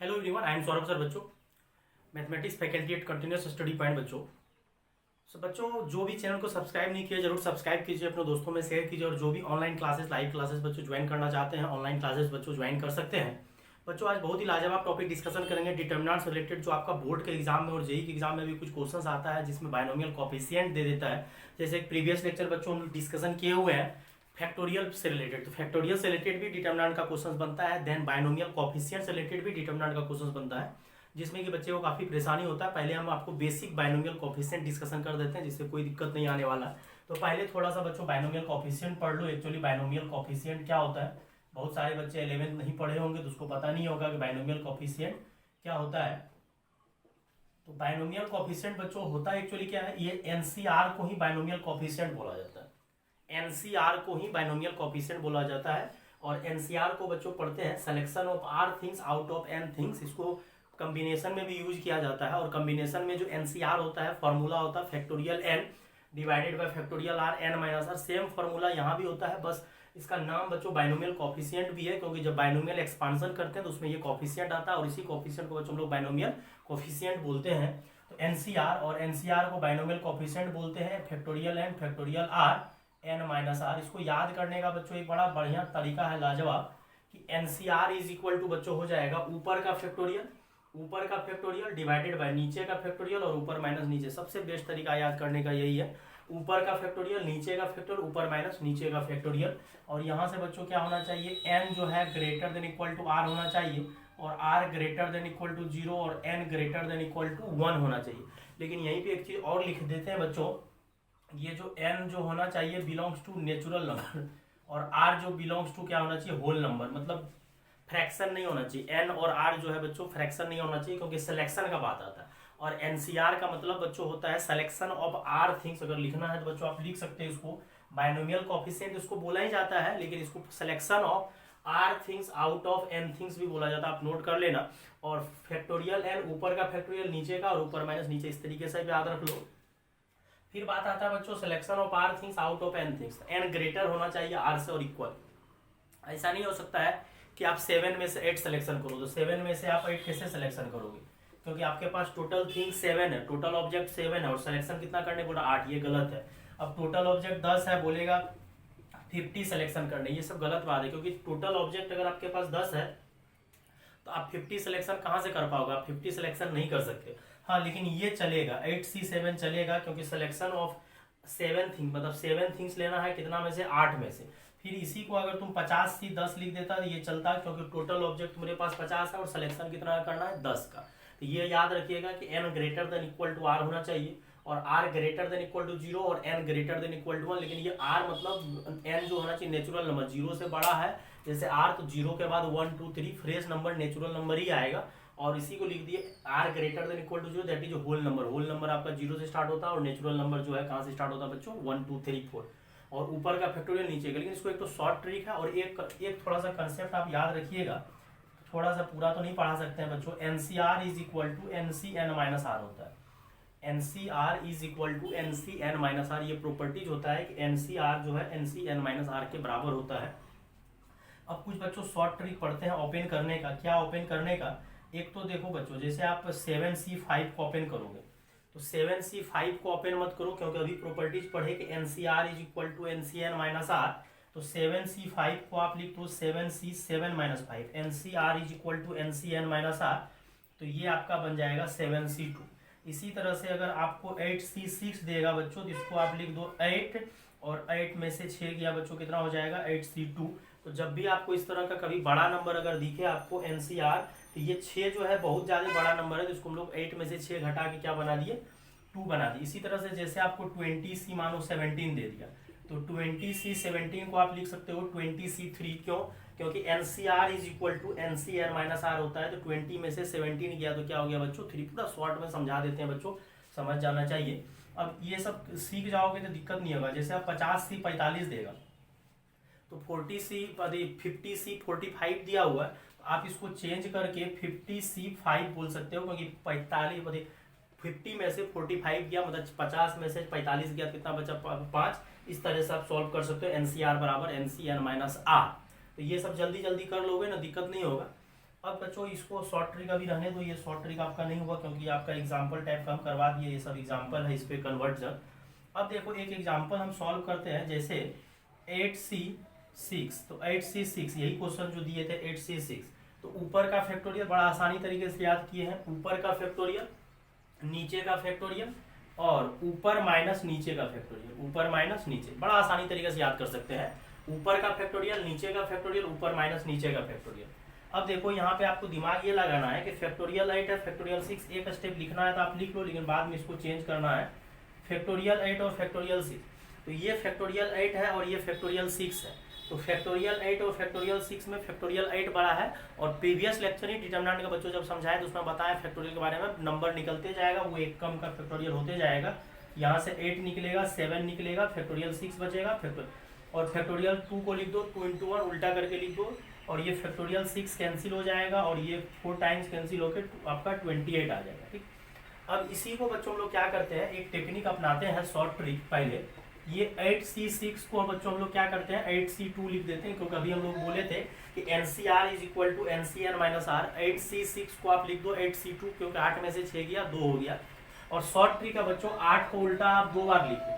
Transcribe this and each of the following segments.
Hello everyone, I am Saurabh sir. बच्चों, mathematics faculty at continuous study point. बच्चों जो भी चैनल को सब्सक्राइब नहीं किया जरूर सब्सक्राइब कीजिए, अपने दोस्तों में शेयर कीजिए। और जो भी ऑनलाइन क्लासेस लाइव क्लासेस बच्चों ज्वाइन करना चाहते हैं, ऑनलाइन क्लासेस बच्चों ज्वाइन कर सकते हैं। बच्चों आज बहुत ही लाजवाब टॉपिक डिस्कशन करेंगे डिटर्मिनेंट्स रिलेटेड, जो आपका बोर्ड के एग्जाम में और जेई के एग्जाम में भी कुछ क्वेश्चन आता है जिसमें बाइनोमियल कोफिशिएंट दे देता है। जैसे एक प्रीवियस लेक्चर बच्चों हम डिस्कशन किए हुए हैं फैक्टोरियल से रिलेटेड, तो फैक्टोरियल से रिलेटेड भी डिटर्मिनेंट का क्वेश्चन बनता है। देन बाइनोमियल कोफिशिएंट से रिलेटेड भी डिटर्मिनेंट का क्वेश्चन बनता है, जिसमें कि बच्चे को काफी परेशानी होता है। पहले हम आपको बेसिक बाइनोमियल कोफिशिएंट डिस्कशन कर देते हैं, जिससे कोई दिक्कत नहीं आने वाला है। तो पहले थोड़ा सा बच्चों बाइनोमियल कोफिशिएंट पढ़ लो। एक्चुअली बाइनोमियल कोफिशिएंट क्या होता है, बहुत सारे बच्चे 11th नहीं पढ़े होंगे तो उसको पता नहीं होगा कि बाइनोमियल कोफिशिएंट क्या होता है। तो बाइनोमियल कोफिशिएंट बच्चों होता है एक्चुअली क्या है, ये एनसीआर को ही बाइनोमियल कोफिशिएंट बोला जाता है। एनसीआर को ही बाइनोमियल कोफिशिएंट बोला जाता है। और एनसीआर को बच्चों पढ़ते हैं selection of r things out of n things. इसको कॉम्बिनेशन में भी यूज किया जाता है। और कॉम्बिनेशन में जो एनसीआर होता है फॉर्मूला होता है factorial n divided by factorial r n minus r. Same formula यहाँ भी होता है, बस इसका नाम बच्चों बाइनोमियल कोफिशिएंट भी है, क्योंकि जब बाइनोमियल एक्सपांशन करते हैं तो उसमें ये कोफिशिएंट आता है और इसी कोफिशिएंट को बच्चों हम लोग बाइनोमियल कोफिशिएंट बोलते हैं। तो एनसीआर और एनसीआर को बाइनोमियल कोफिशिएंट बोलते हैं। Factorial n factorial r n minus r. इसको याद करने का बच्चों एक बड़ा बढ़िया तरीका है लाजवाब, कि एनसीआर इज इक्वल टू बच्चों हो जाएगा ऊपर का फैक्टोरियल डिवाइडेड बाय नीचे का फैक्टोरियल और ऊपर माइनस नीचे। सबसे बेस्ट तरीका याद करने का यही है, ऊपर का फैक्टोरियल नीचे का फैक्टोरियल ऊपर माइनस नीचे का फैक्टोरियल। और यहाँ से बच्चों क्या होना चाहिए, एन जो है greater than equal to r होना चाहिए, और r greater than equal to 0 और n greater than equal to 1 होना चाहिए। लेकिन यहीं पे एक चीज और लिख देते हैं बच्चों, ये जो एन जो होना चाहिए बिलोंग्स टू नेचुरल नंबर, और आर जो बिलोंग्स टू क्या होना चाहिए, होल नंबर। मतलब फ्रैक्शन नहीं होना चाहिए। एन और आर जो है बच्चों फ्रैक्शन नहीं होना चाहिए, क्योंकि सिलेक्शन का बात आता है। और एनसीआर का मतलब बच्चों होता है सिलेक्शन ऑफ आर थिंग्स। अगर लिखना है तो बच्चों आप लिख सकते हैं इसको, बाइनोमियल कोफिशिएंट इसको बोला ही जाता है, लेकिन इसको selection of r things out of n things भी बोला जाता है, आप नोट कर लेना। और फैक्टोरियल एन ऊपर का फैक्टोरियल नीचे का और ऊपर माइनस नीचे, इस तरीके से भी याद रख लो। फिर बात आता है बच्चों selection of r things out of n things. N greater होना चाहिए आर से और इक्वल। ऐसा नहीं हो सकता है कि आप 7 में से 8 सिलेक्शन करो, तो 7 में से आप 8 कैसे सिलेक्शन करोगे, क्योंकि आपके पास टोटल थिंग 7 है, टोटल ऑब्जेक्ट 7 है और सिलेक्शन कितना करने बोला 8, ये गलत है। अब टोटल ऑब्जेक्ट 10 है, बोलेगा 50 सिलेक्शन करने, ये सब गलत बात है। क्योंकि टोटल ऑब्जेक्ट अगर आपके पास 10 है तो आप 50 सिलेक्शन कहाँ से कर पाओगे, आप 50 सिलेक्शन नहीं कर सकते। हाँ लेकिन ये चलेगा 8C7 चलेगा, क्योंकि सिलेक्शन ऑफ 7 थिंग मतलब 7 थिंग्स लेना है, कितना में से 8 में से। फिर इसी को अगर तुम 50C10 लिख देता तो ये चलता, क्योंकि टोटल ऑब्जेक्ट तुम्हारे पास 50 है और सिलेक्शन कितना करना है 10 का। तो ये याद रखिएगा कि n greater than equal to r होना चाहिए, और r greater than equal to 0 और n greater than equal to 1। लेकिन ये आर मतलब एन जो होना चाहिए नेचुरल नंबर, 0 से बड़ा है जैसे आर, तो 0 के बाद 1 2 3 फ्रेश नंबर नेचुरल नंबर ही आएगा। और इसी को लिख दिए r greater than equal to 0, that is whole number. Whole number आपका 0 से स्टार्ट होता है और नेचुरल नंबर जो है कहाँ से स्टार्ट होता है बच्चों, 1 2 3 4, और ऊपर का फैक्टोरियल नीचे का। लेकिन इसको एक तो शॉर्ट ट्रिक है और एक थोड़ा सा कंसेप्ट आप याद रखिएगा, थोड़ा सा पूरा तो नहीं पढ़ा सकते हैं बच्चों। NCR is equal to NCN minus R होता है। NCR is equal to NCN minus R, ये प्रॉपर्टीज होता है कि एनसीआर जो है एनसीएन माइनस आर के बराबर होता है। अब कुछ बच्चों शॉर्ट ट्रिक पढ़ते हैं ओपन करने का। क्या ओपन करने का, एक तो देखो बच्चों जैसे आप 7C5 को ओपन करोगे, तो 7C5 को ओपन मत करो, क्योंकि अभी प्रॉपर्टीज पढ़े कि NCR is equal to NCN minus R. तो 7C5 को आप लिख दो 7C7 minus 5, NCR is equal to NCN minus R, तो ये आपका बन जाएगा 7C2। इसी तरह से अगर आपको 8C6 देगा बच्चों, तो इसको आप लिख दो 8, और 8 में से 6 गया बच्चों कितना हो जाएगा 8C2। तो जब भी आपको इस तरह का कभी बड़ा नंबर अगर दिखे आपको एनसीआर, तो ये 6 जो है बहुत ज्यादा बड़ा नंबर है, तो इसको हम लोग 8 में से 6 घटा के क्या बना दिए, 2 बना दिए। इसी तरह से जैसे आपको 20C मानो 17 दे दिया, तो 20C17 को आप लिख सकते हो 20C3। क्यों, क्योंकि NCR is equal to NCR minus R होता है। तो 20 में से 17 गया तो क्या हो गया बच्चों 3। पूरा शॉर्ट में समझा देते हैं बच्चों, समझ जाना चाहिए। अब ये सब सीख जाओगे तो दिक्कत नहीं होगा। जैसे आप 50C45 देगा, तो 50C45 दिया हुआ है, तो आप इसको चेंज करके 50C5 बोल सकते हो, क्योंकि 45 50 में से 45 गया मतलब 50 में से 45 गया, कितना बचा 5। इस तरह से आप सॉल्व कर सकते हो एनसीआर बराबर एनसीएन माइनस आर। तो ये सब जल्दी जल्दी कर लोगे ना, दिक्कत नहीं होगा। अब बच्चों इसको शॉर्ट ट्रिक अभी रहने दो, ये शॉर्ट ट्रिक आपका नहीं हुआ क्योंकि आपका एग्जाम्पल टाइप का हम करवा दिए, ये सब एग्जाम्पल है, इस पे कन्वर्जन। अब देखो एक एग्जाम्पल हम सॉल्व करते हैं, जैसे 8C6, तो 8C6 यही क्वेश्चन जो दिए थे 8C6, तो ऊपर का फैक्टोरियल बड़ा आसानी तरीके से याद किए हैं, ऊपर का फैक्टोरियल, नीचे का फैक्टोरियल और ऊपर माइनस नीचे का फैक्टोरियल, ऊपर माइनस नीचे, बड़ा आसानी तरीके से याद कर सकते हैं। ऊपर का फैक्टोरियल, नीचे का फैक्टोरियल, ऊपर माइनस नीचे का फैक्टोरियल। अब देखो यहाँ पे आपको दिमाग ये लगाना है कि फैक्टोरियल 8 है, फैक्टोरियल 6, एक स्टेप लिखना है तो आप लिख लो, लेकिन बाद में इसको चेंज करना है। फैक्टोरियल 8 और फैक्टोरियल 6, तो ये फैक्टोरियल 8 है और ये फैक्टोरियल 6 है, तो फैक्टोरियल 8 और फैक्टोरियल 6 में फैक्टोरियल 8 बड़ा है। और प्रीवियस लेक्चर ही डिटरमिनेंट का बच्चों जब समझाया तो उसमें बताया फैक्टोरियल के बारे में, नंबर निकलते जाएगा, वो एक कम का फैक्टोरियल होते जाएगा, यहाँ से 8 निकलेगा, 7 निकलेगा, फैक्टोरियल 6 बचेगा, और फैक्टोरियल 2 को लिख दो, 2 into 1 उल्टा करके लिख दो, और ये फैक्टोरियल 6 कैंसिल हो जाएगा और ये 4 टाइम्स कैंसिल होकर आपका 28 आ जाएगा। ठीक, अब इसी को बच्चों हम लोग क्या करते हैं, एक टेक्निक अपनाते हैं, शॉर्ट ट्रिक। पहले ये 8C6 को बच्चों हम लोग क्या करते हैं 8C2 लिख देते हैं, क्योंकि अभी हम लोग बोले थे कि NCR is equal to NCN minus R. 8C6 को आप लिख दो 8C2, क्योंकि 8 में से 6 गया 2 हो गया। और शॉर्ट ट्रिक है बच्चों, 8 को उल्टा आप 2 बार लिखो,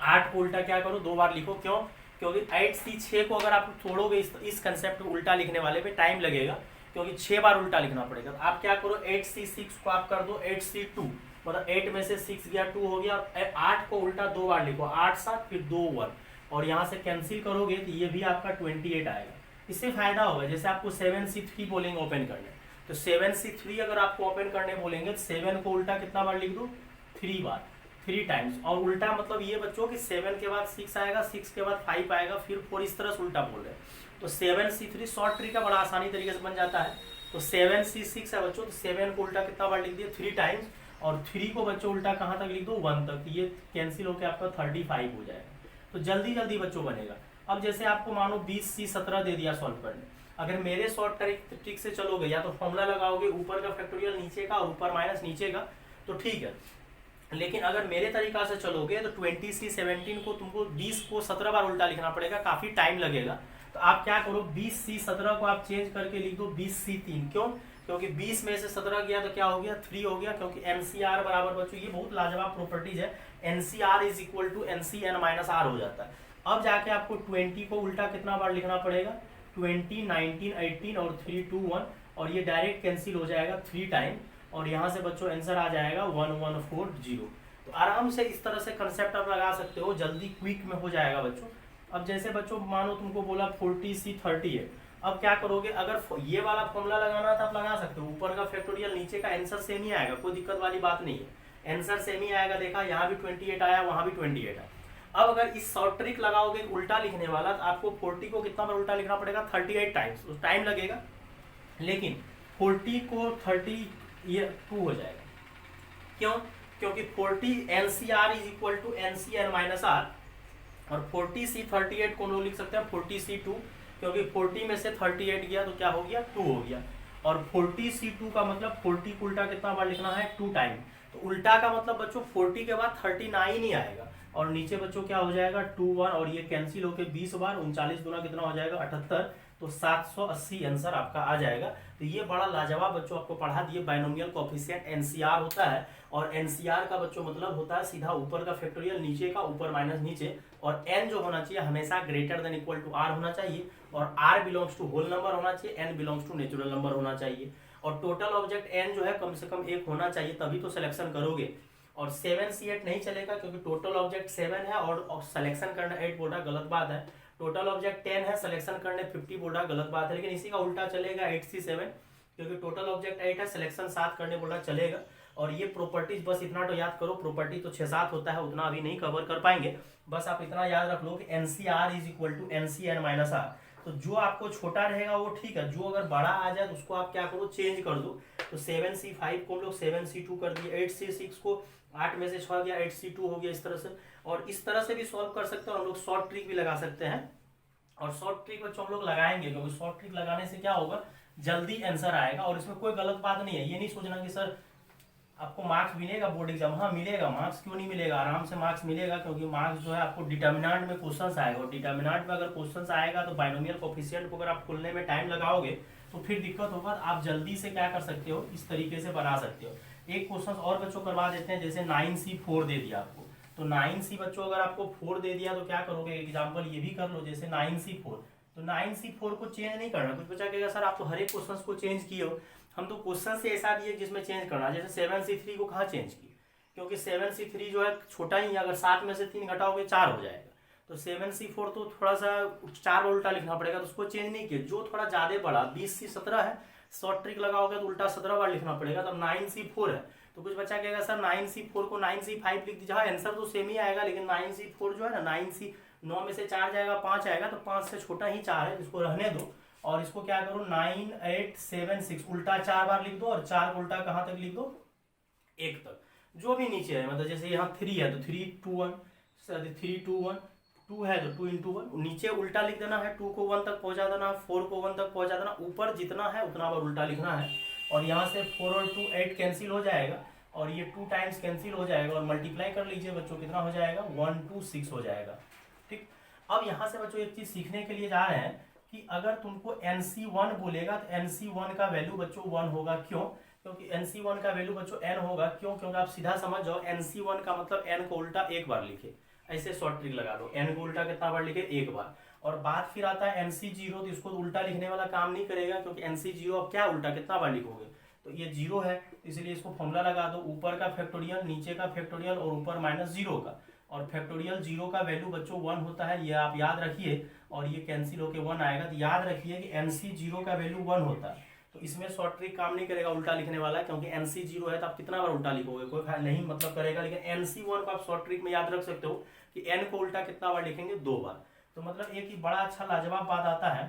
8 को उल्टा क्या करो 2 बार लिखो, क्यों, क्योंकि 8C6 को अगर आप छोड़ोगे इस कंसेप्ट को उल्टा लिखने वाले पे टाइम लगेगा, क्योंकि 6 बार उल्टा लिखना पड़ेगा। तो आप क्या करो 8C6 को आप कर दो 8C2, मतलब 8 में से 6 गया 2 हो गया, और 8 को उल्टा 2 बार लिखो, 8 7 फिर 2 1, और यहाँ से कैंसिल करोगे तो ये भी आपका 28 आएगा। इससे फायदा होगा, जैसे आपको 7C3 बोलेंगे ओपन करने, तो 7C3 अगर आपको ओपन करने बोलेंगे तो 7 को उल्टा कितना बार लिख दो 3 बार, 3 टाइम्स। और उल्टा मतलब ये बच्चों कि 7 के बाद 6 आएगा, 6 के बाद 5 आएगा, फिर 4, इस तरह से उल्टा बोल रहे हैं। तो 7C3 शॉर्ट ट्रिक का बड़ा आसानी तरीके से बन जाता है। तो 7C6 है बच्चों, तो 7 को उल्टा कितना बार लिख दिए 3 टाइम्स, और 3 को बच्चों उल्टा कहाँ तक लिख दो 1 तक, तो ये कैंसिल होकर आपका 35 हो जाएगा। तो जल्दी जल्दी बच्चों बनेगा। अब जैसे आपको मानो 20C17 दे दिया सॉल्व करने, अगर मेरे शॉर्ट ट्रिक से चलोगे या तो फॉर्मूला लगाओगे ऊपर का फैक्टोरियल नीचे का और ऊपर माइनस नीचे का, तो ठीक है। लेकिन अगर मेरे तरीका से चलोगे तो 20C17 को तुमको 20 को 17 बार उल्टा लिखना पड़ेगा, काफी टाइम लगेगा। तो आप क्या करो 20C17 को आप चेंज करके लिख दो 20C3, क्यों, क्योंकि 20 में से 17 गया तो क्या हो गया 3 हो गया, क्योंकि NCR बराबर बच्चों ये बहुत लाजवाब प्रॉपर्टीज है, NCR is equal to NCN minus R हो जाता है। अब जाके आपको 20 को उल्टा कितना बार लिखना पड़ेगा 20 19 18 और 3 2 1, और ये डायरेक्ट कैंसिल हो जाएगा 3 टाइम, और यहाँ से बच्चों आंसर आ जाएगा 1140। तो आराम से इस तरह से कंसेप्ट आप लगा सकते हो, जल्दी क्विक में हो जाएगा बच्चों। अब जैसे बच्चों मानो तुमको बोला 40C30 है, अब क्या करोगे, अगर ये वाला फॉर्मूला लगाना था आप लगा सकते हो, ऊपर का फैक्टोरियल नीचे का आंसर सेम ही आएगा, कोई दिक्कत वाली बात नहीं है, आंसर सेम ही आएगा। देखा यहाँ भी 28 आया, वहां भी 28 आया। अब अगर इस शॉर्ट ट्रिक लगाओगे उल्टा लिखने वाला, तो आपको 40 को कितना बार उल्टा लिखना पड़ेगा 38 टाइम्स, तो टाइम लगेगा, लेकिन 40 को 30 ये 2 हो जाएगा, क्यों, क्योंकि 40 NCR is equal to NCN minus R, और 40C38 को लोग लिख सकते हैं 40C2, क्योंकि 40 में से 38 गया तो क्या हो गया 2 हो गया, और 40C2 का मतलब 40 को उल्टा कितना बार लिखना है 2 टाइम, तो उल्टा का मतलब बच्चों 40 के बाद 39 ही आएगा, और नीचे बच्चों क्या हो जाएगा 2 1, और ये कैंसिल होकर 20 बार 39 गुना कितना हो जाएगा 78, तो 780 आंसर आपका आ जाएगा। तो ये बड़ा लाजवाब बच्चों आपको पढ़ा दिए, बाइनोमियल कोएफिशिएंट NCR होता है, और NCR का बच्चों मतलब होता है सीधा ऊपर का फैक्टोरियल नीचे का, ऊपर माइनस नीचे, और n जो होना चाहिए हमेशा greater than equal to r होना चाहिए, और r belongs to whole number होना चाहिए, n belongs to natural number होना चाहिए, और टोटल ऑब्जेक्ट n जो है कम से कम 1 होना चाहिए, तभी तो सिलेक्शन करोगे। और 7C8 नहीं चलेगा, क्योंकि टोटल ऑब्जेक्ट 7 है और सिलेक्शन करना 8 बोल रहा, गलत बात है। टोटल ऑब्जेक्ट 10 है, सिलेक्शन करने 50 बोल रहा, गलत बात है। लेकिन इसी का उल्टा चलेगा 8C7, क्योंकि टोटल ऑब्जेक्ट 8 है, सिलेक्शन 7 करने बोल रहा, चलेगा। और ये प्रॉपर्टीज बस इतना तो याद करो, प्रॉपर्टी तो 6-7 होता है, उतना अभी नहीं कवर कर पाएंगे, बस आप इतना याद रख लो कि NCR is equal to NCN minus R. तो जो आपको छोटा रहेगा वो ठीक है, जो अगर बड़ा आ जाए तो उसको आप क्या करो चेंज कर दो। तो 7C5 को हम लोग 7C2 कर दिए, 8C6 को 8 में से 6 गया 8C2 हो गया, इस तरह से। और इस तरह से भी सॉल्व कर सकते हैं, हम लोग शॉर्ट ट्रिक भी लगा सकते हैं, और शॉर्ट ट्रिक बच्चों हम लोग लगाएंगे, क्योंकि शॉर्ट ट्रिक लगाने से क्या होगा जल्दी आंसर आएगा, और इसमें कोई गलत बात नहीं है। ये नहीं सोचना कि सर आपको मार्क्स मिलेगा बोर्ड एग्जाम, हाँ मिलेगा, मार्क्स क्यों नहीं मिलेगा, आराम से मार्क्स मिलेगा, क्योंकि मार्क्स जो है आपको डिटर्मिनेंट में क्वेश्चंस आएगा, और डिटर्मिनेंट में अगर क्वेश्चंस आएगा तो बाइनोमियल कोएफिशिएंट को अगर आप खोलने में टाइम लगाओगे तो फिर दिक्कत होगा। तो आप जल्दी से क्या कर सकते हो, इस तरीके से बना सकते हो। एक क्वेश्चन और बच्चों करवा देते हैं, जैसे 9C 4 दे दिया आपको, तो 9C बच्चों अगर आपको 4 दे दिया तो क्या करोगे, एग्जाम्पल ये भी कर लो, जैसे 9C 4, तो 9C 4 को चेंज नहीं करना। कुछ बच्चा कहेगा सर आप तो हर एक क्वेश्चन को चेंज किए हो, हम तो क्वेश्चन से ऐसा दिए जिसमें चेंज करना। जैसे 7C 3 को कहाँ चेंज किए, क्योंकि 7C 3 जो है छोटा ही है, अगर 7 में से 3 घटाओगे 4 हो जाएगा। तो 7C 4 तो थोड़ा सा 4 बार उल्टा लिखना पड़ेगा, तो उसको चेंज नहीं किया। जो थोड़ा ज्यादा बड़ा 20C 17 है, शॉर्ट ट्रिक लगाओगे तो उल्टा 17 बार लिखना पड़ेगा। तब 9C 4 है, तो कुछ बच्चा कहेगा सर 9C 4 को 9C 5 लिख दीजिए। हाँ, आंसर तो सेम ही आएगा, लेकिन 9C 4 जो है ना, 9 में से 4 जाएगा, 5 आएगा, तो 5 से छोटा ही 4 है, इसको रहने दो। और इसको क्या करो, 9 8 7 6 उल्टा 4 बार लिख दो, और 4 उल्टा कहाँ तक लिख दो, 1 तक, जो भी नीचे है। मतलब जैसे यहाँ 3 है तो 3 2 1, 3 2 1, 2 है तो 2 into 1, नीचे उल्टा लिख देना है, 2 को 1 तक पहुंचा देना, 4 को 1 तक पहुंचा देना, ऊपर जितना है उतना बार उल्टा लिखना है। और यहाँ से 4 और 2 8 कैंसिल हो जाएगा, और ये 2 टाइम्स कैंसिल हो जाएगा, और मल्टीप्लाई कर लीजिए बच्चों, कितना हो जाएगा, 1 2 6 हो जाएगा। ठीक, अब यहाँ से बच्चों एक चीज सीखने के लिए जा रहे हैं कि अगर तुमको NC1 बोलेगा तो NC1 का वैल्यू बच्चों 1 होगा। क्यों, क्योंकि NC1 का वैल्यू बच्चों n होगा। क्यों, क्योंकि आप सीधा समझ जाओ, NC1 का मतलब n को उल्टा 1 बार लिखे, ऐसे शॉर्ट ट्रिक लगा दो, n को उल्टा कितना बार लिखे, 1 बार। और बात फिर आता है NC0, तो इसको उल्टा लिखने वाला काम नहीं करेगा, क्योंकि NC0 अब क्या उल्टा कितना बार लिखोगे, तो ये 0 है, इसलिए इसको फॉर्मूला लगा दो, ऊपर का फैक्टोरियल, नीचे का फैक्टोरियल, और ऊपर -0 का। और फैक्टोरियल 0 का वैल्यू बच्चों 1 होता है, ये आप याद रखिए, और ये कैंसिल होके 1 आएगा। तो याद रखिए कि NC0 का वैल्यू 1 होता है, तो इसमें शॉर्ट ट्रिक काम नहीं करेगा उल्टा लिखने वाला, क्योंकि NC0 है तो आप कितना बार उल्टा लिखोगे, कोई नहीं मतलब करेगा। लेकिन NC1 को आप शॉर्ट ट्रिक में याद रख सकते हो कि n को उल्टा कितना बार लिखेंगे, 2 बार। तो मतलब एक ही बड़ा अच्छा लाजवाब बात आता है,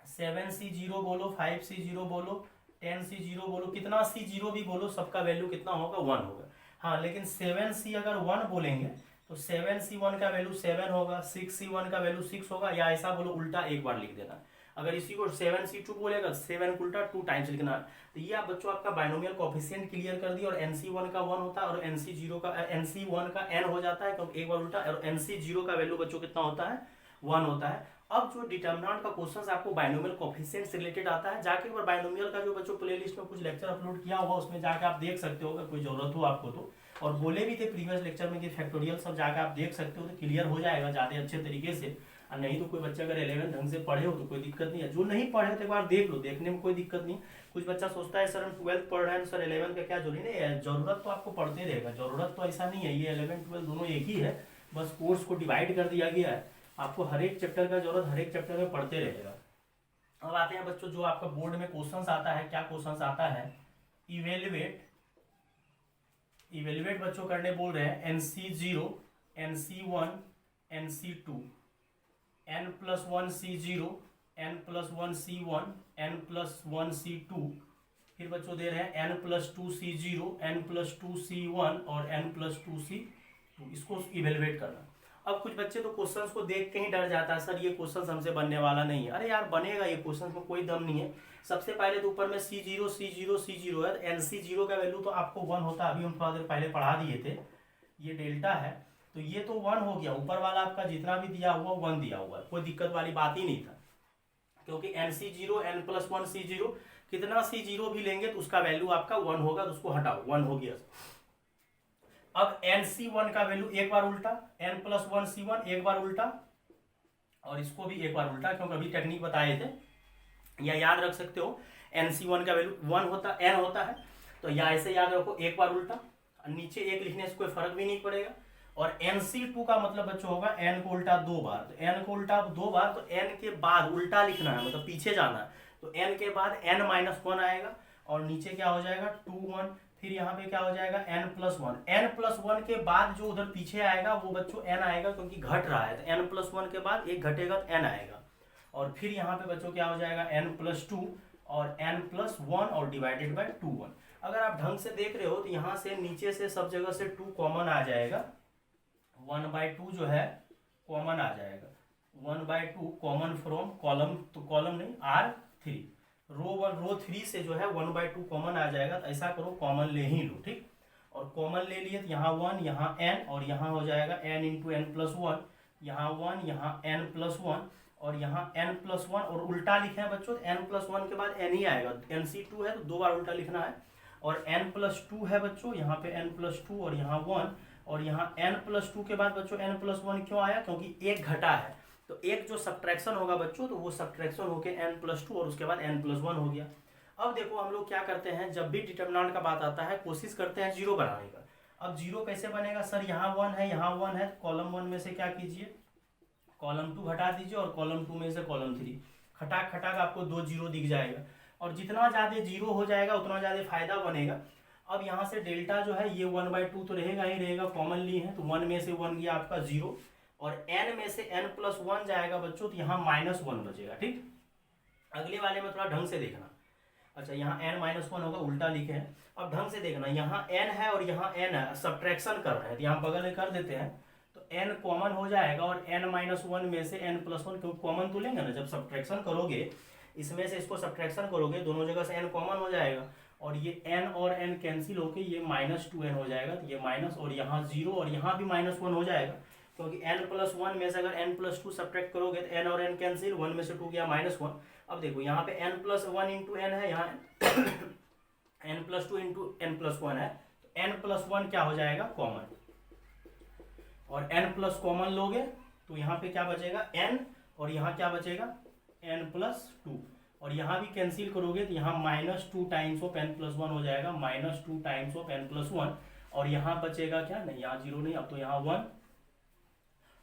7C0 बोलो, 5C0 बोलो, 10C0 बोलो, कितना C0 भी बोलो, सबका वैल्यू कितना होगा, 1 होगा। हाँ, लेकिन 7C अगर 1 बोलेंगे तो 7C1 का वैल्यू 7 होगा, 6C1 का वैल्यू 6 होगा, या ऐसा बोलो उल्टा 1 बार लिख देना। अगर इसी को 7C2 बोलेगा, 7 को उल्टा 2 टाइम्स लिखना। तो ये आप बच्चों आपका बाइनोमियल कोफिशिएंट क्लियर कर दिया। और NC1 का 1 होता है, और NC1 का n हो जाता है, क्योंकि 1 बार उल्टा। और NC0 का वैल्यू बच्चों कितना होता है, 1 होता है। अब जो डिटर्मिनेंट का क्वेश्चन आपको बाइनोमियल कोफिशिएंट से रिलेटेड आता है, जाके एक बार बाइनोमियल का जो बच्चों प्लेलिस्ट में कुछ लेक्चर अपलोड किया हुआ, उसमें जाकर आप देख सकते हो, अगर कोई जरूरत हो आपको तो। और बोले भी थे प्रीवियस लेक्चर में कि फैक्टोरियल सब जाकर आप देख सकते हो, तो क्लियर हो जाएगा ज़्यादा अच्छे तरीके से। और नहीं तो कोई बच्चा अगर 11 ढंग से पढ़े हो तो कोई दिक्कत नहीं है, जो नहीं पढ़े तो एक बार देख लो, देखने में कोई दिक्कत नहीं। कुछ बच्चा सोचता है सर हम 12th पढ़ रहे हैं तो सर 11 का क्या जरूरी नहीं है, जरूरत तो आपको पढ़ते रहेगा, जरूरत तो ऐसा नहीं है, ये 11 12 दोनों एक ही है, बस कोर्स को डिवाइड कर दिया गया है, आपको हर एक चैप्टर का जरूरत हर एक चैप्टर में पढ़ते रहेगा। अब आते हैं बच्चों जो आपका बोर्ड में क्वेश्चन आता है, क्या क्वेश्चन आता है, इवेल्युएट बच्चों करने बोल रहे हैं, NC0 NC1 NC2 n+1 C0 n+1 C1 n+1 C2, फिर बच्चों दे रहे हैं n+2 C0 n+2 C1 और n+2 C2, इसको इवेल्युएट करना। अब कुछ बच्चे तो क्वेश्चंस को देख के ही डर जाता है, सर ये क्वेश्चन हमसे बनने वाला नहीं है। अरे यार बनेगा, ये क्वेश्चन में कोई दम नहीं है। सबसे पहले तो ऊपर में C0 C0 C0 है, NC0 का वैल्यू तो आपको 1 होता है, अभी हम थोड़ा देर पहले पढ़ा दिए थे, ये डेल्टा है, तो ये तो 1 हो गया। ऊपर वाला आपका जितना भी दिया हुआ 1 दिया हुआ है, कोई दिक्कत वाली बात ही नहीं था, क्योंकि NC0 n+1 C0, कितना C0 भी लेंगे तो उसका वैल्यू आपका 1 होगा, तो उसको हटाओ, 1 हो गया। अब NC1 का वैल्यू 1 बार उल्टा, n+1 C1 1 बार उल्टा, और इसको भी 1 बार उल्टा, क्योंकि अभी टेक्निक बताए थे, या याद रख सकते हो NC1 का वैल्यू 1 होता n होता है, तो या ऐसे याद रखो 1 बार उल्टा, नीचे 1 लिखने से कोई फर्क भी नहीं पड़ेगा। और NC2 का मतलब बच्चों होगा n को उल्टा 2 बार, तो n को उल्टा 2 बार, तो n के बाद उल्टा लिखना है, मतलब पीछे जाना है, तो n के बाद n-1 आएगा, और नीचे क्या हो जाएगा 2 1, फिर यहाँ पे क्या हो जाएगा n+1, n+1 के बाद जो उधर पीछे आएगा वो बच्चों n आएगा, क्योंकि घट रहा है, तो n+1 के बाद 1 घटेगा तो n आएगा, और फिर यहाँ पे बच्चों क्या हो जाएगा n+2 और n+1 और डिवाइडेड बाय 2 1। अगर आप ढंग से देख रहे हो तो यहाँ से नीचे से सब जगह से 2 कॉमन आ जाएगा, 1/2 जो है कॉमन आ जाएगा, 1/2 कॉमन फ्रॉम कॉलम, तो कॉलम नहीं R3, रो 3 से जो है 1/2 कॉमन आ जाएगा, तो ऐसा करो कॉमन ले ही लो, ठीक। और कॉमन ले लिए तो यहाँ 1 यहाँ n, और यहाँ हो जाएगा n × n+1, यहाँ 1 यहाँ n+1, और यहाँ n+1 और उल्टा लिखे हैं बच्चों, तो n+1 के बाद n ही आएगा, NC2 है तो 2 बार उल्टा लिखना है। और n+2 है बच्चों, यहाँ पे n+2 और यहाँ 1, और यहाँ n+2 के बाद बच्चों n+1 क्यों आया, क्योंकि एक घटा है, तो एक जो सब्ट्रैक्शन होगा बच्चों तो वो सब्ट्रैक्शन होके n+2 और उसके बाद n+1 हो गया। अब देखो हम लोग क्या करते हैं, जब भी डिटर्मिनेंट का बात आता है कोशिश करते हैं जीरो बनाने का। अब जीरो कैसे बनेगा सर, यहाँ 1 है यहाँ 1 है, कॉलम 1 में से क्या कीजिए, कॉलम 2 घटा दीजिए, और कॉलम 2 में से कॉलम 3 खटाक खटाक आपको 2 जीरो दिख जाएगा। और जितना ज़्यादा जीरो हो जाएगा उतना ज़्यादा फायदा बनेगा। अब यहाँ से डेल्टा जो है ये 1/2 तो रहेगा ही रहेगा, कॉमन ली है तो 1 में से 1 गया आपका 0, और n में से n+1 जाएगा बच्चों तो यहाँ -1 बचेगा। ठीक, अगले वाले में थोड़ा ढंग से देखना। अच्छा, यहाँ n-1 होगा, उल्टा लिखे हैं। अब ढंग से देखना, यहाँ n है और यहाँ n है, सब्ट्रैक्शन कर रहे हैं तो यहाँ बगल में कर देते हैं, तो n कॉमन हो जाएगा, और n-1 में से n+1 क्योंकि कॉमन तो लेंगे ना, जब सब्ट्रैक्शन करोगे इसमें से इसको सब्ट्रैक्शन करोगे दोनों जगह से n कॉमन हो जाएगा, और ये n और n कैंसिल होके ये -2n हो जाएगा, तो ये माइनस, और यहाँ 0 और यहाँ भी -1 हो जाएगा, क्योंकि n+1 में से अगर n+2 सब्ट्रैक्ट करोगे तो n और n कैंसिल, 1 में से 2 गया -1। अब देखो यहाँ पे n+1 इंटू n है, यहाँ n+2 इंटू n+1 है, तो n+1 क्या हो जाएगा कॉमन, और n+ कॉमन लोगे तो यहाँ पे क्या बचेगा n, और यहाँ क्या बचेगा n+2, और यहाँ भी कैंसिल करोगे तो यहाँ -2 टाइम्स ऑफ n+1 हो जाएगा, -2 टाइम्स ऑफ n+1, और यहाँ बचेगा क्या, नहीं यहाँ 0 नहीं, अब तो यहाँ 1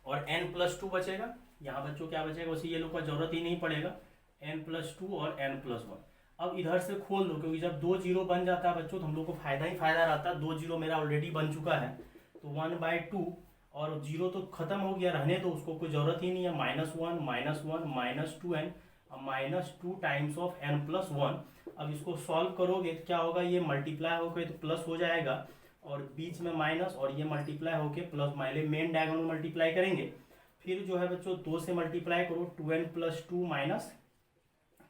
और n+2 बचेगा। यहाँ बच्चों क्या बचेगा, उसी ये लोग का जरूरत ही नहीं पड़ेगा, n+2 और n+1। अब इधर से खोल दो, क्योंकि जब 2 जीरो बन जाता है बच्चों तो हम लोग को फायदा ही फायदा रहता है। 2 जीरो मेरा ऑलरेडी बन चुका है, तो 1/2, और 0 तो खत्म हो गया, रहने तो उसको कोई जरूरत ही नहीं है, -1 -2n, -2 टाइम्स ऑफ n+1। अब इसको सॉल्व करोगे तो क्या होगा, ये मल्टीप्लाई होकर तो प्लस हो जाएगा, और बीच में माइनस, और ये मल्टीप्लाई होके प्लस, माइले मेन डायगोनल मल्टीप्लाई करेंगे, फिर जो है बच्चों 2 से मल्टीप्लाई करो, 2n + 2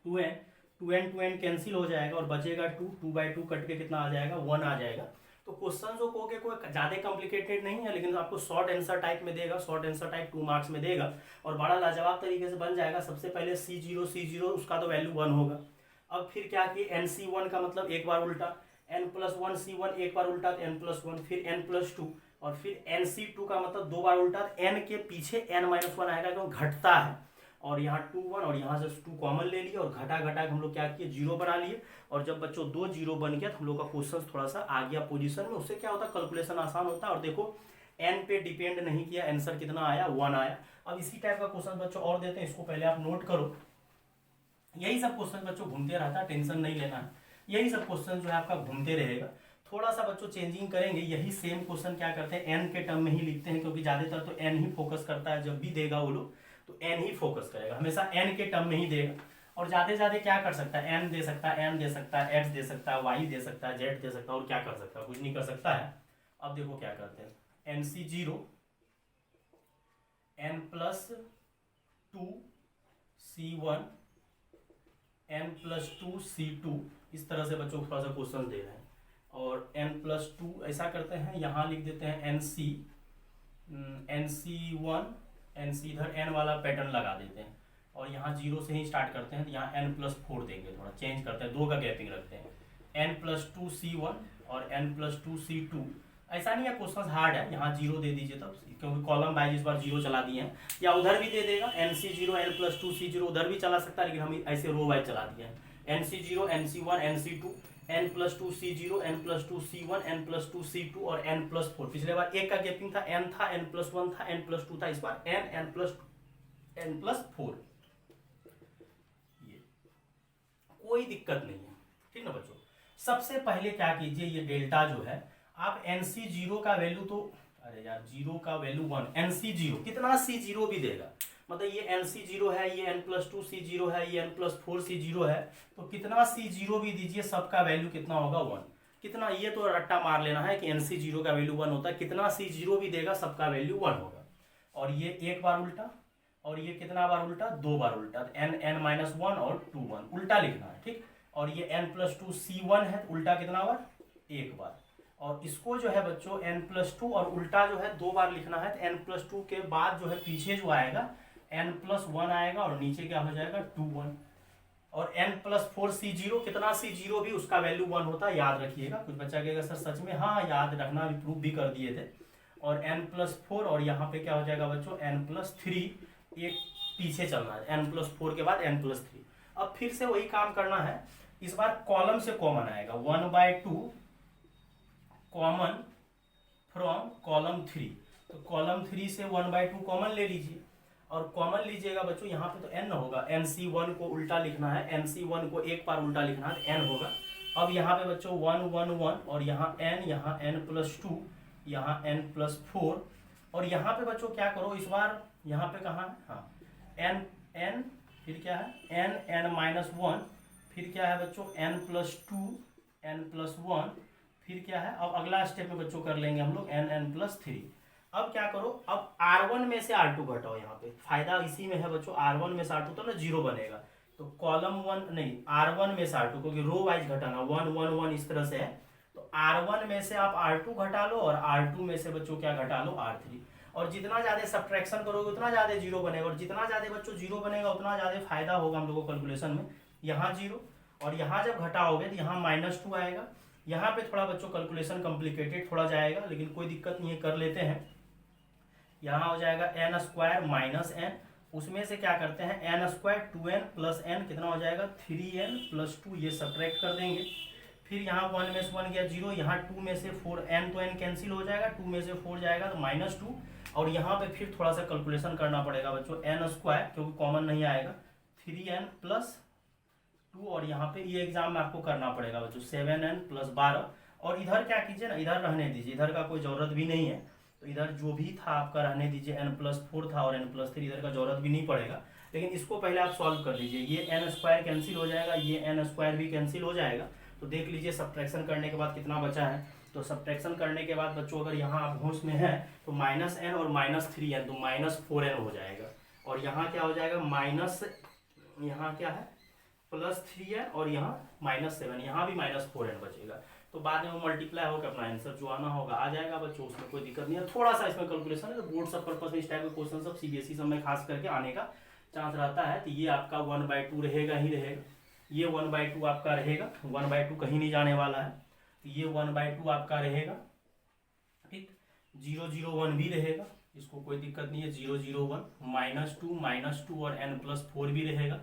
-2n, 2n कैंसिल हो जाएगा, और बचेगा 2, 2/2 कट के कितना आ जाएगा 1 आ जाएगा। तो क्वेश्चन जो कहोगे कोई ज़्यादा कॉम्प्लिकेटेड नहीं है, लेकिन आपको शॉर्ट आंसर टाइप में देगा, शॉर्ट आंसर टाइप 2 मार्क्स में देगा, और बड़ा लाजवाब तरीके से बन जाएगा। सबसे पहले C0 उसका तो वैल्यू 1 होगा। अब फिर क्या कि NC1 का मतलब एक बार उल्टा, n+1 C1 एक बार उल्टा तो n+1, फिर n+2, और फिर NC2 का मतलब 2 बार उल्टा, n के पीछे n-1 आएगा क्योंकि घटता है, और यहाँ 2 1, और यहाँ से 2 कॉमन ले लिए, और घटा घटा के हम लोग क्या किए 0 बना लिए। और जब बच्चों 2 0 बन गया तो हम लोग का क्वेश्चन थोड़ा सा आ गया पोजीशन में, उससे क्या होता है कैलकुलेशन आसान होता है। और देखो n पे डिपेंड नहीं किया, आंसर कितना आया 1 आया। अब इसी टाइप का क्वेश्चन बच्चों और देते हैं, इसको पहले आप नोट करो। यही सब क्वेश्चन बच्चों घूमते रहता है, टेंशन नहीं लेना है, यही सब क्वेश्चन जो है आपका घूमते रहेगा। थोड़ा सा बच्चों चेंजिंग करेंगे, यही सेम क्वेश्चन क्या करते हैं n के टर्म में ही लिखते हैं, क्योंकि ज्यादातर तो n ही फोकस करता है, जब भी देगा वो लोग तो n ही फोकस करेगा, हमेशा n के टर्म में ही देगा। और ज्यादा ज्यादा क्या कर सकता है, n दे सकता है, m दे सकता है, x दे सकता है, y दे सकता है, z दे सकता है, और क्या कर सकता है, कुछ नहीं कर सकता है। अब देखो क्या करते हैं, NC0 n+2 C1 n+2 C2, इस तरह से बच्चों को थोड़ा सा क्वेश्चन दे रहे हैं। और n+2 ऐसा करते हैं, यहाँ लिख देते हैं NC1 NC, इधर n वाला पैटर्न लगा देते हैं, और यहाँ 0 से ही स्टार्ट करते हैं, तो यहाँ n+4 देंगे, थोड़ा चेंज करते हैं, 2 का गैपिंग रखते हैं, n+2 C1 और n+2 C2। ऐसा नहीं है क्वेश्चन हार्ड है, यहाँ 0 दे दीजिए तब, क्योंकि कॉलम वाइज इस बार 0 चला दिए हैं, या उधर भी दे देगा NC0 n+2 C0, उधर भी चला सकता है, लेकिन हम ऐसे रो वाइज चला दिए हैं, NC0 NC1 NC2 n+2 C0 n+2 C1 n+2 C2 और n+4। पिछले बार एक का गैपिंग था, n था, n+1 था, n+2 था, इस बार n+4। ये कोई दिक्कत नहीं है, ठीक ना बच्चों। सबसे पहले क्या कीजिए, ये डेल्टा जो है आप NC0 का वैल्यू तो, अरे यार 0 का वैल्यू 1, NC0 कितना C0 भी देगा, मतलब ये NC0 है, ये n+2 C0 है, ये n+4 C0 है, तो कितना C0 भी दीजिए, सबका वैल्यू कितना होगा 1। कितना, ये तो रट्टा मार लेना है कि NC0 का वैल्यू 1 होता है, कितना C0 भी देगा सबका वैल्यू 1 होगा। और ये एक बार उल्टा, और ये कितना बार उल्टा, 2 बार उल्टा, n-1 और 2 1 उल्टा लिखना है, ठीक। और ये n+2 C1 है, उल्टा कितना बार, एक बार। और इसको जो है बच्चों n+2 और उल्टा जो है 2 बार लिखना है, तो n+2 के बाद जो है पीछे जो आएगा n+1 आएगा और नीचे क्या हो जाएगा 2 1, और n+4 C0, कितना C0 भी उसका वैल्यू 1 होता है, याद रखिएगा। कुछ बच्चा कहेगा सर सच में, हाँ याद रखना, अभी प्रूफ भी कर दिए थे। और n+4 और यहाँ पे क्या हो जाएगा बच्चों n+3, एक पीछे चलना है, n+4 के बाद n+3। अब फिर से वही काम करना है, इस बार कॉलम से कॉमन आएगा 1/2 कॉमन फ्रॉम कॉलम 3, तो कॉलम 3 से 1/2 कॉमन ले लीजिए, और कॉमन लीजिएगा बच्चों, यहाँ पे तो n होगा, nc1 को उल्टा लिखना है, nc1 को एक बार उल्टा लिखना है, n होगा। अब यहाँ पे बच्चों 1 1 1 और यहाँ n+2, यहाँ n+4, और यहाँ पे बच्चों क्या करो इस बार, यहाँ पे कहाँ है, हाँ n फिर क्या है n-1, फिर क्या है बच्चों n+2 n+1, फिर क्या है, अब अगला स्टेप में बच्चों कर लेंगे हम लोग n+3। अब क्या करो, अब R1 में से R2 घटाओ, यहाँ पे फायदा इसी में है बच्चों, R1 में से R2 तो ना 0 बनेगा, तो कॉलम 1 नहीं R1 में से R2, क्योंकि रो वाइज घटाना 1 1 1 इस तरह से है, तो R1 में से आप R2 घटा लो और R2 में से बच्चों क्या घटा लो R3, और जितना ज्यादा सब्ट्रैक्शन करोगे उतना ज्यादा 0 बनेगा, और जितना ज्यादा बच्चों 0 बनेगा उतना ज्यादा फायदा होगा हम लोगों को कैलकुलेशन में। यहाँ 0 और यहाँ जब घटाओगे तो यहाँ -2 आएगा। यहाँ पे थोड़ा बच्चों कैलकुलेशन कॉम्प्लिकेटेड थोड़ा जाएगा, लेकिन कोई दिक्कत नहीं है, कर लेते हैं। यहाँ हो जाएगा n² - n, उसमें से क्या करते हैं n² 2n + n कितना हो जाएगा 3n+2, ये सब्ट्रैक्ट कर देंगे। फिर यहाँ 1 में से 1 गया 0, यहाँ 2 में से 4, n तो n कैंसिल हो जाएगा, 2 में से 4 जाएगा तो -2, और यहाँ पे फिर थोड़ा सा कैलकुलेशन करना पड़ेगा बच्चों, n² क्योंकि कॉमन नहीं आएगा 3n+2, और यहाँ पे ये एग्जाम में आपको करना पड़ेगा बच्चों 7n+12, और इधर क्या कीजिए ना, इधर रहने दीजिए, इधर का कोई ज़रूरत भी नहीं है, तो इधर जो भी था आपका रहने दीजिए, n+4 था और n+3, इधर का जरूरत भी नहीं पड़ेगा, लेकिन इसको पहले आप सॉल्व कर लीजिए। ये n² कैंसिल हो जाएगा, ये n² भी कैंसिल हो जाएगा, तो देख लीजिए सब्ट्रैक्शन करने के बाद कितना बचा है। तो सब्ट्रैक्शन करने के बाद बच्चों अगर यहाँ आप होश में है तो -n और -3n, तो -4n हो जाएगा, और यहाँ क्या हो जाएगा यहाँ क्या है +3n और यहाँ -7, यहाँ भी -4n बचेगा, तो बाद में वो मल्टीप्लाई होकर अपना आंसर जो आना होगा आ जाएगा बच्चों, उसमें कोई दिक्कत नहीं है। थोड़ा सा इसमें कैलकुलेशन है, तो बोर्ड सब पर्पस में इस टाइप के क्वेश्चन सब CBSE सब में खास करके आने का चांस रहता है। तो ये आपका 1/2 रहेगा ही रहेगा, ये 1/2 आपका रहेगा, 1/2 कहीं नहीं जाने वाला है, तो ये 1/2 आपका रहेगा, ठीक। 0 0 1 भी रहेगा, इसको कोई दिक्कत नहीं है, 0 0 1 -2 और n+4 भी रहेगा।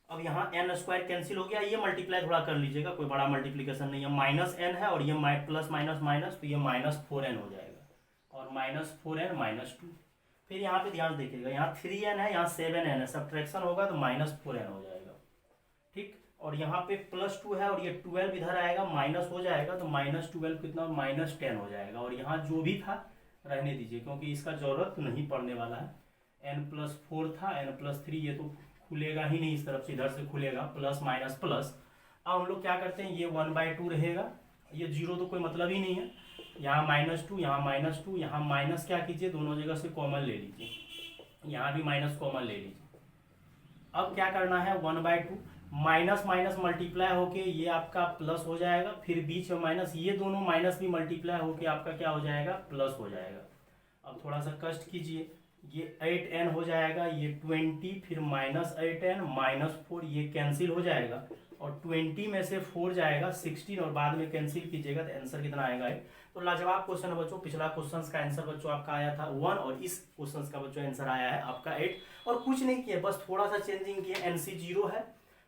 अब यहाँ n² कैंसिल हो गया, ये मल्टीप्लाई थोड़ा कर लीजिएगा, कोई बड़ा मल्टीप्लिकेशन नहीं है, -n है और ये प्लस माइनस माइनस, तो ये -4n हो जाएगा, और -4n -2, फिर यहाँ पे ध्यान देखिएगा, यहाँ 3n है, यहाँ 7n है, सब्ट्रैक्शन होगा तो -4n हो जाएगा, ठीक। और यहाँ पे +2 है और ये 12 इधर आएगा, माइनस हो जाएगा, तो -12 कितना -10 हो जाएगा, और यहाँ जो भी था रहने दीजिए, क्योंकि इसका जरूरत नहीं पड़ने वाला है। n+4 था, n+3, ये तो खुलेगा ही नहीं, इस तरफ से इधर से खुलेगा, प्लस माइनस प्लस। अब हम लोग क्या करते हैं, ये 1/2 रहेगा, ये 0 तो कोई मतलब ही नहीं है, यहाँ -2, यहाँ -2, यहाँ माइनस क्या कीजिए, दोनों जगह से कॉमन ले लीजिए, यहाँ भी माइनस कॉमन ले लीजिए। अब क्या करना है 1/2 माइनस माइनस मल्टीप्लाई होके ये आपका प्लस हो जाएगा, फिर बीच में माइनस, ये दोनों माइनस भी मल्टीप्लाई होके आपका क्या हो जाएगा प्लस हो जाएगा। अब थोड़ा सा कष्ट कीजिए, ये 8n हो जाएगा, ये 20, फिर -8n -4, ये कैंसिल हो जाएगा, और 20 में से 4 जाएगा 16, और बाद में कैंसिल कीजिएगा तो आंसर कितना आएगा 8। तो लाजवाब क्वेश्चन है बच्चों, पिछला क्वेश्चन का आंसर बच्चों आपका आया था 1, और इस क्वेश्चन का बच्चों आंसर आया है आपका 8, और कुछ नहीं किया, बस थोड़ा सा चेंजिंग किया, NC 0 है,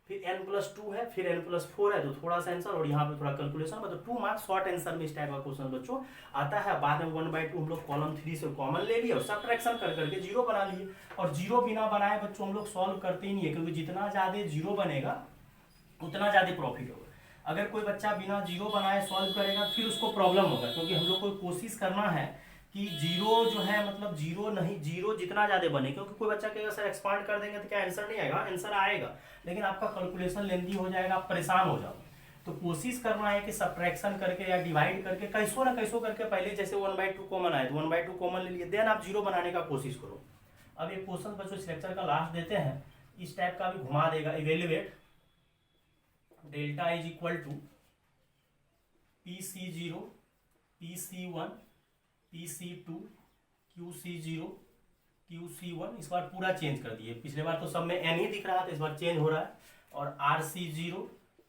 फिर n+2 है, फिर n+4 है, तो थोड़ा सा आंसर, और यहाँ पे थोड़ा कैलकुलेशन, मतलब 2 मार्क्स शॉर्ट आंसर में इस टाइप का क्वेश्चन बच्चों आता है। बाद में 1/2 हम लोग कॉलम 3 से कॉमन ले लिए और सब्ट्रैक्शन कर करके 0 बना लिए, और 0 बिना बनाए बच्चों हम लोग सॉल्व करते ही नहीं है, क्योंकि जितना ज्यादा 0 बनेगा उतना ज्यादा प्रॉफिट होगा। अगर कोई बच्चा बिना 0 बनाए सॉल्व करेगा फिर उसको प्रॉब्लम होगा, क्योंकि हम लोग को कोशिश करना है कि 0 जो है मतलब 0 नहीं, 0 जितना ज्यादा बने, क्योंकि कोई बच्चा कहेगा सर एक्सपांड कर देंगे तो क्या आंसर नहीं आएगा, आंसर आएगा, लेकिन आपका कैलकुलेशन लेंदी हो जाएगा, आप परेशान हो जाओगे। तो कोशिश करना है कि सब्ट्रैक्शन करके या डिवाइड करके कैसो ना कैसो करके, पहले जैसे 1/2 कॉमन आए तो 1/2 कॉमन ले लिए, देन आप 0 बनाने का कोशिश करो। अब एक क्वेश्चन बच्चों इस लेक्चर का लास्ट देते हैं, इस टाइप का भी घुमा देगा, evaluate delta = PC0 PC1 PC2 QC0 QC1 इस बार पूरा चेंज कर दिए, पिछले बार तो सब में N ही दिख रहा था, इस बार चेंज हो रहा है। और RC0,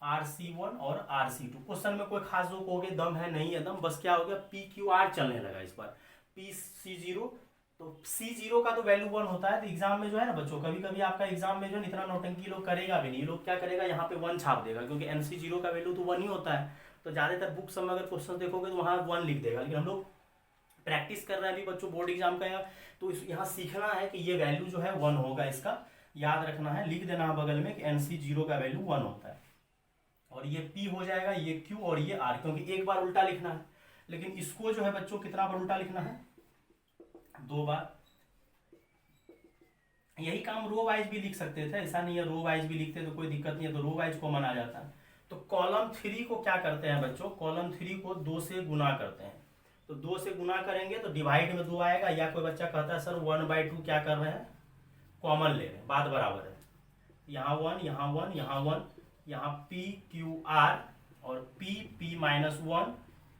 RC1 और RC2। क्वेश्चन में कोई खास जो कहोगे दम है नहीं है दम, बस क्या हो गया PQR चलने लगा इस बार। PC0, तो C0 का तो वैल्यू 1 होता है। तो एग्जाम में जो है ना बच्चों, कभी कभी आपका एग्जाम में जो है इतना नौटंकी लोग करेगा भी नहीं, लोग क्या करेगा यहाँ पे 1 छाप देगा, क्योंकि NC0 का वैल्यू तो 1 ही होता है। तो ज्यादातर बुक सब में अगर क्वेश्चन देखोगे तो वहाँ 1 लिख देगा, लेकिन हम लोग प्रैक्टिस कर रहे हैं अभी बच्चों बोर्ड एग्जाम का, तो यहाँ सीखना है कि ये वैल्यू जो है 1 होगा, इसका याद रखना है, लिख देना है बगल में कि NC0 का वैल्यू 1 होता है। और ये P हो जाएगा, ये Q और ये R, क्योंकि एक बार उल्टा लिखना है। लेकिन इसको जो है बच्चों कितना बार उल्टा लिखना है, 2 बार। यही काम रो वाइज भी लिख सकते थे, ऐसा नहीं है, रो वाइज भी लिखते तो कोई दिक्कत नहीं है, तो रो वाइज कॉमन आ जाता है। तो कॉलम 3 को क्या करते हैं बच्चों, कॉलम 3 को 2 से गुना करते हैं। तो 2 से गुना करेंगे तो डिवाइड में 2 आएगा, या कोई बच्चा कहता है सर 1/2 क्या कर रहे हैं, कॉमन ले रहे हैं, बात बराबर है। यहाँ 1, यहाँ 1, यहाँ 1, यहाँ PQR और P-1,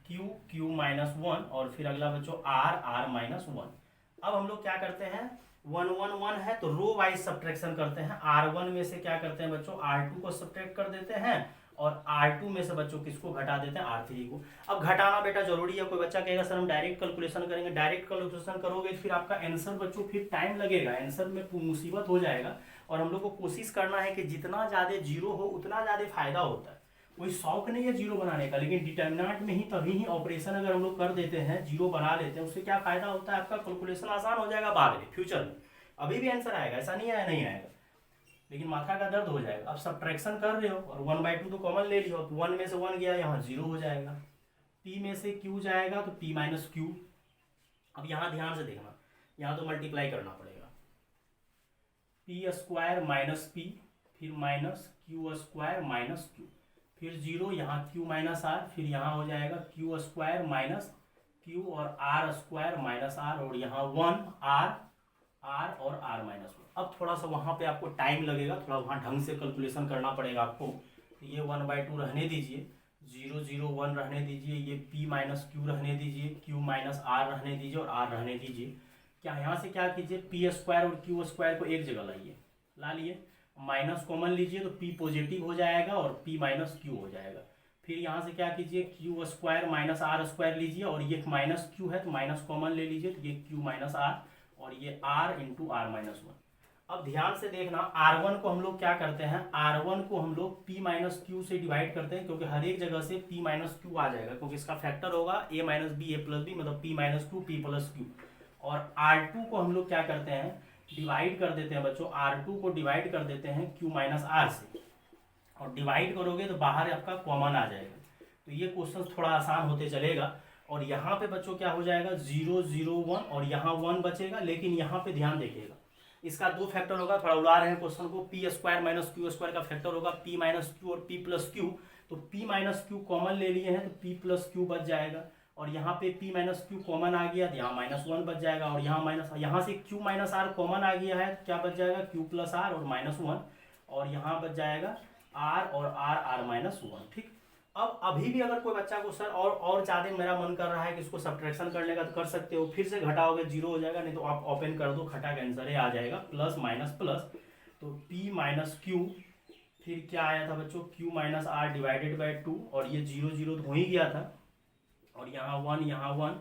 Q-1, और फिर अगला बच्चों R-1। अब हम लोग क्या करते हैं, 1 1 1 है तो रो वाइज सब्ट्रैक्शन करते हैं। R1 में से क्या करते हैं बच्चों, R2 को सब्ट्रैक्ट कर देते हैं, और R2 में से बच्चों किसको घटा देते हैं, R3 को। अब घटाना बेटा जरूरी है, कोई बच्चा कहेगा सर हम डायरेक्ट कैलकुलेशन करेंगे, डायरेक्ट कैलकुलेशन करोगे तो फिर आपका आंसर बच्चों फिर टाइम लगेगा, आंसर में मुसीबत हो जाएगा। और हम लोग को कोशिश करना है कि जितना ज़्यादा जीरो हो उतना ज़्यादा फायदा होता है। कोई शौक नहीं है जीरो बनाने का, लेकिन डिटर्मिनेंट में ही तभी ही ऑपरेशन अगर हम लोग कर देते हैं, जीरो बना लेते हैं, उससे क्या फायदा होता है, आपका कैलकुलेशन आसान हो जाएगा बाद में, फ्यूचर में। अभी भी आंसर आएगा, ऐसा नहीं है नहीं आएगा, लेकिन माथा का दर्द हो जाएगा। अब सब्ट्रैक्शन कर रहे हो और 1/2 तो कॉमन ले लियो, तो 1 में से 1 गया, यहाँ 0 हो जाएगा। P में से Q जाएगा तो P-Q। अब यहाँ ध्यान से देखना, यहाँ तो मल्टीप्लाई करना पड़ेगा, P² - P, फिर -Q² - Q, फिर 0, यहाँ Q-R, फिर यहाँ हो जाएगा Q² - Q और R² - R, और यहाँ 1 R और R-1। अब थोड़ा सा वहाँ पे आपको टाइम लगेगा, थोड़ा वहाँ ढंग से कैलकुलेशन करना पड़ेगा आपको। तो ये 1/2 रहने दीजिए, 0 0 1 रहने दीजिए, ये P-Q रहने दीजिए, Q-R रहने दीजिए, और R रहने दीजिए। क्या यहाँ से क्या कीजिए, P² और Q² को एक जगह लाइए, ला लिए, माइनस कॉमन लीजिए तो P पॉजिटिव हो जाएगा और P-Q हो जाएगा। फिर यहाँ से क्या कीजिए, Q² - R² लीजिए, और ये -Q है तो माइनस कॉमन ले लीजिए, तो ये Q-R और ये R × R-1। अब ध्यान से देखना, R1 को हम लोग क्या करते हैं, R1 को हम लोग P-Q से डिवाइड करते हैं, क्योंकि हर एक जगह से P-Q आ जाएगा, क्योंकि इसका फैक्टर होगा A - B A + B, मतलब P-Q P + Q। और R2 को हम लोग क्या करते हैं, डिवाइड कर देते हैं बच्चों, R2 को डिवाइड कर देते हैं Q-R से, और डिवाइड करोगे तो बाहर आपका कॉमन आ जाएगा। तो ये क्वेश्चन थोड़ा आसान होते चलेगा। और यहाँ पे बच्चों क्या हो जाएगा, 0 0 1, और यहाँ 1 बचेगा। लेकिन यहाँ पे ध्यान देखिएगा, इसका 2 फैक्टर होगा, थोड़ा उड़ा रहे हैं क्वेश्चन को। P² - Q² का फैक्टर होगा P-Q और P + Q। तो P-Q कॉमन ले लिए हैं तो P + Q बच जाएगा, और यहाँ पे P-Q कॉमन आ गया तो यहाँ -1 बच जाएगा, और यहाँ से Q-R कॉमन आ गया है तो क्या बच जाएगा, Q+R और -1, और यहाँ बच जाएगा R और R-1। ठीक। अब अभी भी अगर कोई बच्चा को सर और ज़्यादा मेरा मन कर रहा है कि इसको सब्ट्रैक्शन करने का, तो कर सकते हो, फिर से घटाओगे 0 हो जाएगा, नहीं तो आप ओपन कर दो, खटा का आंसर ही आ जाएगा, प्लस माइनस प्लस। तो P-Q, फिर क्या आया था बच्चों, Q-R डिवाइडेड बाई 2, और ये 0 0 तो हो ही गया था, और यहाँ 1 यहाँ 1,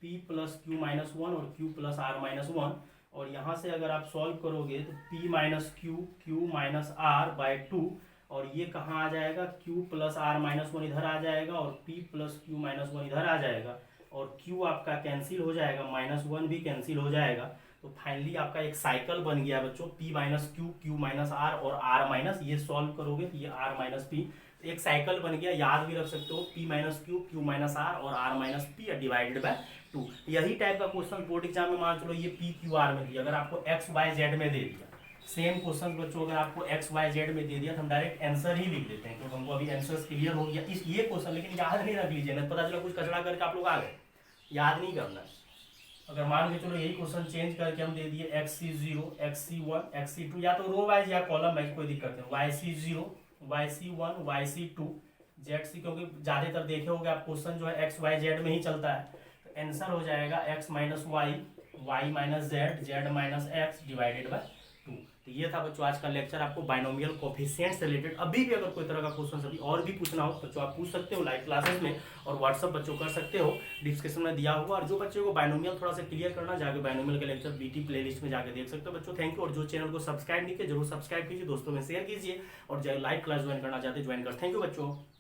P + Q-1 और Q+R-1। और यहाँ से अगर आप सॉल्व करोगे तो P-Q Q-R/2, और ये कहाँ आ जाएगा, Q+R-1 इधर आ जाएगा, और P + Q-1 इधर आ जाएगा, और Q आपका कैंसिल हो जाएगा, -1 भी कैंसिल हो जाएगा। तो फाइनली आपका एक साइकिल बन गया बच्चों, P-Q Q-R और R-, ये सॉल्व करोगे तो ये R-P, एक साइकिल बन गया। याद भी रख सकते हो, P-Q Q-R और R-P डिवाइडेड बाय 2। यही टाइप का क्वेश्चन बोर्ड एग्जाम में मान चलो ये PQR में दिया, अगर आपको XYZ में दे दिया, सेम क्वेश्चन बच्चों अगर आपको XYZ में दे दिया तो हम डायरेक्ट आंसर ही लिख देते हैं, क्योंकि हमको अभी आंसर्स क्लियर हो गया इस ये क्वेश्चन। लेकिन याद नहीं रख लीजिए, नहीं पता चला कुछ कचरा करके आप लोग आ गए, याद नहीं करना है। अगर मान के चलो यही क्वेश्चन चेंज करके हम दे दिए XC0 XC1 XC2, या तो रो वाइज या कॉलम वाइज, कोई दिक्कत नहीं, YC0 YC1 YC2 ZC, क्योंकि ज़्यादातर देखे होगे आप क्वेश्चन जो है XYZ में ही चलता है। तो आंसर हो जाएगा X - Y Y minus Z, Z minus X divided by 2। तो ये था बच्चों आज का लेक्चर, आपको बाइनोमियल कोफिशिएंट से रिलेटेड। अभी भी अगर कोई तरह का क्वेश्चन अभी और भी पूछना हो बच्चों आप पूछ सकते हो लाइव क्लासेस में, और व्हाट्सअप बच्चों कर सकते हो, डिस्क्रिप्शन में दिया हुआ। और जो बच्चों को बाइनोमियल थोड़ा सा क्लियर करना, जाके बाइनोमियल के लेक्चर बीटी प्लेलिस्ट में जाके देख सकते हो बच्चों। Thank you. और जो चैनल को सब्सक्राइब नहीं किया जरूर सब्सक्राइब कीजिए, दोस्तों में शेयर कीजिए, और जो लाइव क्लास ज्वाइन करना चाहते हैं ज्वाइन कर। थैंक यू बच्चों।